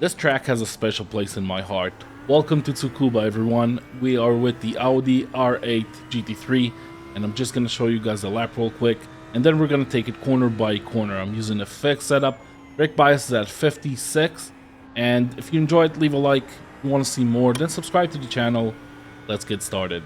This track has a special place in my heart. Welcome to Tsukuba, everyone. We are with the Audi R8 GT3, and I'm just going to show you guys a lap real quick, and then we're going to take it corner by corner. I'm using a fixed setup. Brake bias is at 56, and if you enjoyed, leave a like. If you want to see more, then subscribe to the channel. Let's get started.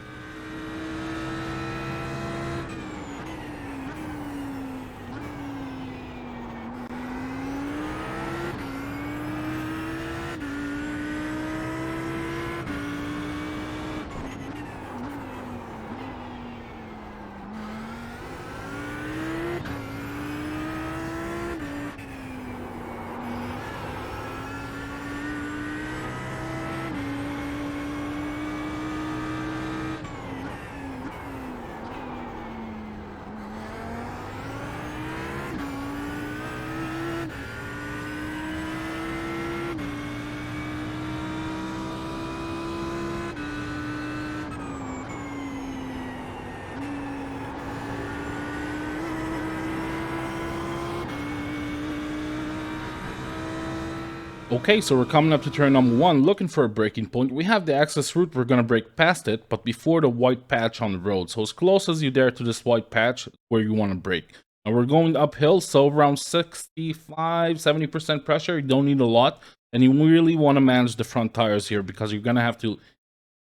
Okay, so we're coming up to turn number 1, looking for a braking point. We have the access route, we're going to brake past it, but before the white patch on the road. So as close as you dare to this white patch where you want to brake. And we're going uphill, so around 65-70% pressure. You don't need a lot. And you really want to manage the front tires here because you're going to have to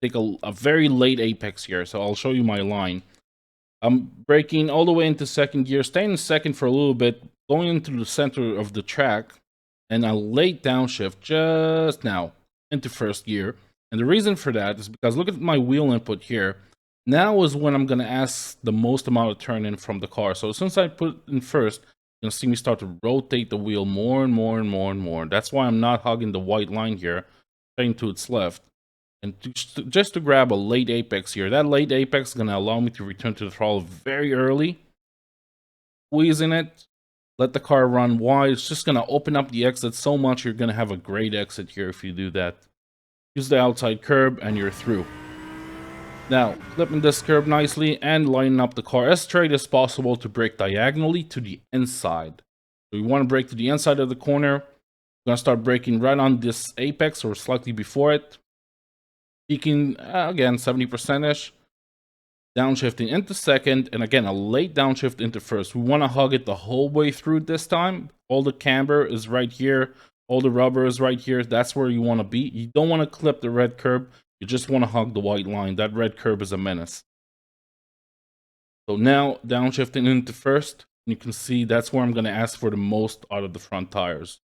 take a very late apex here. So I'll show you my line. I'm braking all the way into second gear, staying in second for a little bit, going into the center of the track. And a late downshift just now into first gear. And the reason for that is because look at my wheel input here. Now is when I'm going to ask the most amount of turn in from the car. So since I put in first, you're going to see me start to rotate the wheel more and more and more and more. That's why I'm not hugging the white line here, staying to its left. And just to grab a late apex here. That late apex is going to allow me to return to the throttle very early. Squeezing it. Let the car run wide. It's just going to open up the exit so much. You're going to have a great exit here if you do that. Use the outside curb and you're through. Now, clipping this curb nicely and lining up the car as straight as possible to brake diagonally to the inside. So you want to brake to the inside of the corner. You're going to start braking right on this apex or slightly before it. Peaking, again, 70%-ish. Downshifting into second, and again, a late downshift into first. We want to hug it the whole way through this time. All the camber is right here. All the rubber is right here. That's where you want to be. You don't want to clip the red curb. You just want to hug the white line. That red curb is a menace. So now, downshifting into first. You can see that's where I'm going to ask for the most out of the front tires.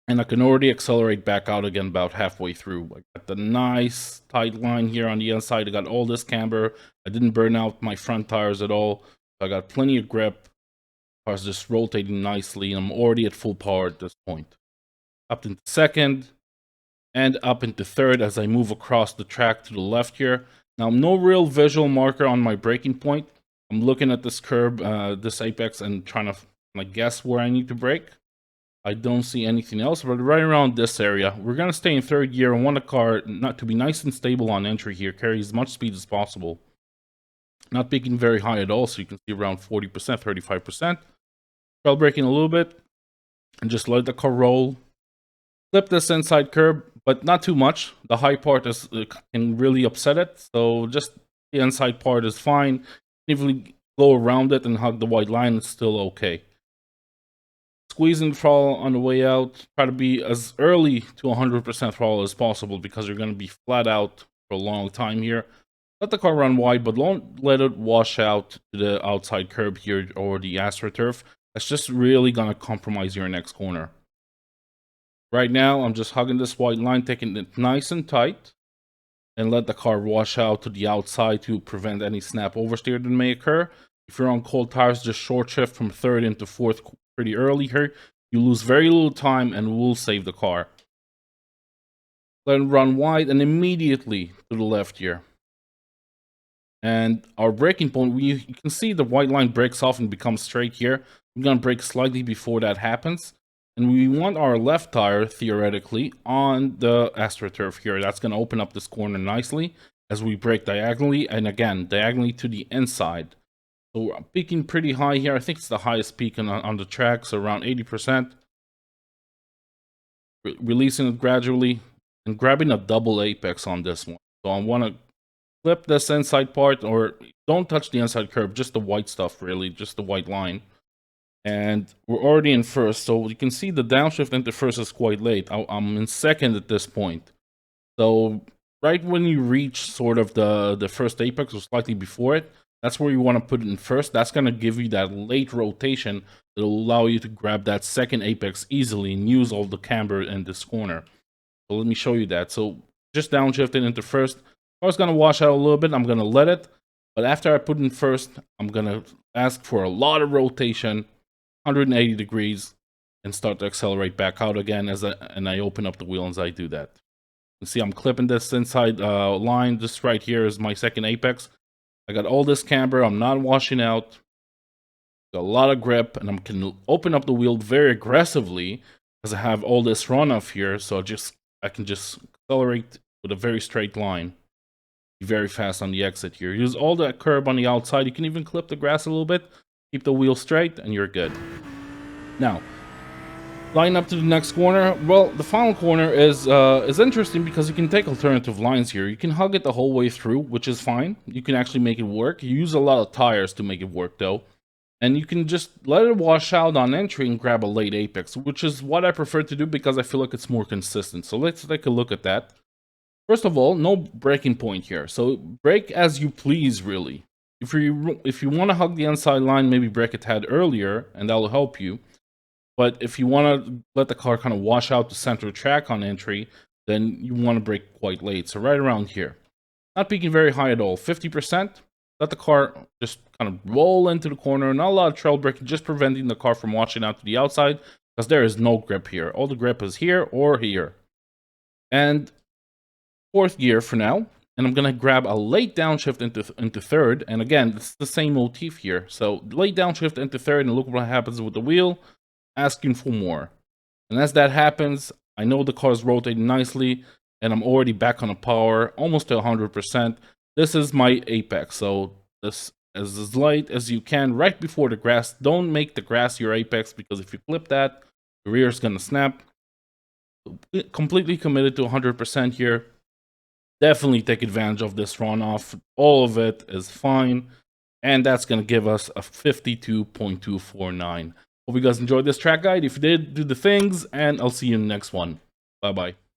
And I can already accelerate back out again about halfway through. I got the nice tight line here on the inside. I got all this camber. I didn't burn out my front tires at all. I got plenty of grip. Car's just rotating nicely. I'm already at full power at this point. Up into second. And up into third as I move across the track to the left here. Now, no real visual marker on my braking point. I'm looking at this curb, this apex, and trying to guess where I need to brake. I don't see anything else, but right around this area. We're going to stay in third gear and want the car not to be nice and stable on entry here. Carry as much speed as possible. Not peaking very high at all, so you can see around 40%, 35%. Trail braking a little bit. And just let the car roll. Flip this inside curb, but not too much. The high part can really upset it, so just the inside part is fine. Even if we go around it and hug the white line, it's still okay. Squeezing the throttle on the way out. Try to be as early to 100% throttle as possible because you're going to be flat out for a long time here. Let the car run wide, but don't let it wash out to the outside curb here or the AstroTurf. That's just really going to compromise your next corner. Right now, I'm just hugging this white line, taking it nice and tight, and let the car wash out to the outside to prevent any snap oversteer that may occur. If you're on cold tires, just short shift from third into fourth pretty early here. You lose very little time and will save the car. Let it run wide and immediately to the left here. And our braking point, you can see the white line breaks off and becomes straight here. We're going to brake slightly before that happens. And we want our left tire, theoretically, on the AstroTurf here. That's going to open up this corner nicely as we brake diagonally. And again, diagonally to the inside. So we're peaking pretty high here. I think it's the highest peak on the track, so around 80%. releasing it gradually, and grabbing a double apex on this one. So I want to clip this inside part, or don't touch the inside curb, just the white stuff really, just the white line. And we're already in first, so you can see the downshift into first is quite late. I'm in second at this point. So right when you reach sort of the first apex, or slightly before it, that's where you want to put it in first. That's going to give you that late rotation that will allow you to grab that second apex easily and use all the camber in this corner. So let me show you that. So just downshifting into first. Car's going to wash out a little bit. I'm going to let it. But after I put in first, I'm going to ask for a lot of rotation, 180 degrees, and start to accelerate back out again and I open up the wheel as I do that. You see I'm clipping this inside line. This right here is my second apex. I got all this camber. I'm not washing out. Got a lot of grip, and I can open up the wheel very aggressively because I have all this runoff here. So I can just accelerate with a very straight line. Be very fast on the exit here. Use all that curb on the outside. You can even clip the grass a little bit. Keep the wheel straight, and you're good. Now, line up to the next corner. Well, the final corner is interesting because you can take alternative lines here. You can hug it the whole way through, which is fine. You can actually make it work. You use a lot of tires to make it work, though. And you can just let it wash out on entry and grab a late apex, which is what I prefer to do because I feel like it's more consistent. So let's take a look at that. First of all, no braking point here. So brake as you please, really. If you want to hug the inside line, maybe brake a tad earlier, and that'll help you. But if you want to let the car kind of wash out the center track on entry, then you want to brake quite late. So right around here. Not peaking very high at all. 50%. Let the car just kind of roll into the corner. Not a lot of trail braking, just preventing the car from washing out to the outside, because there is no grip here. All the grip is here or here. And fourth gear for now. And I'm going to grab a late downshift into third. And again, it's the same motif here. So late downshift into third, and look what happens with the wheel. Asking for more. And as that happens, I know the car is rotating nicely, and I'm already back on the power, almost to 100%. This is my apex, so this is as light as you can right before the grass. Don't make the grass your apex, because if you clip that, the rear is going to snap. Completely committed to 100% here. Definitely take advantage of this runoff. All of it is fine, and that's going to give us a 52.249. Hope you guys enjoyed this track guide. If you did, do the things, and I'll see you in the next one. Bye-bye.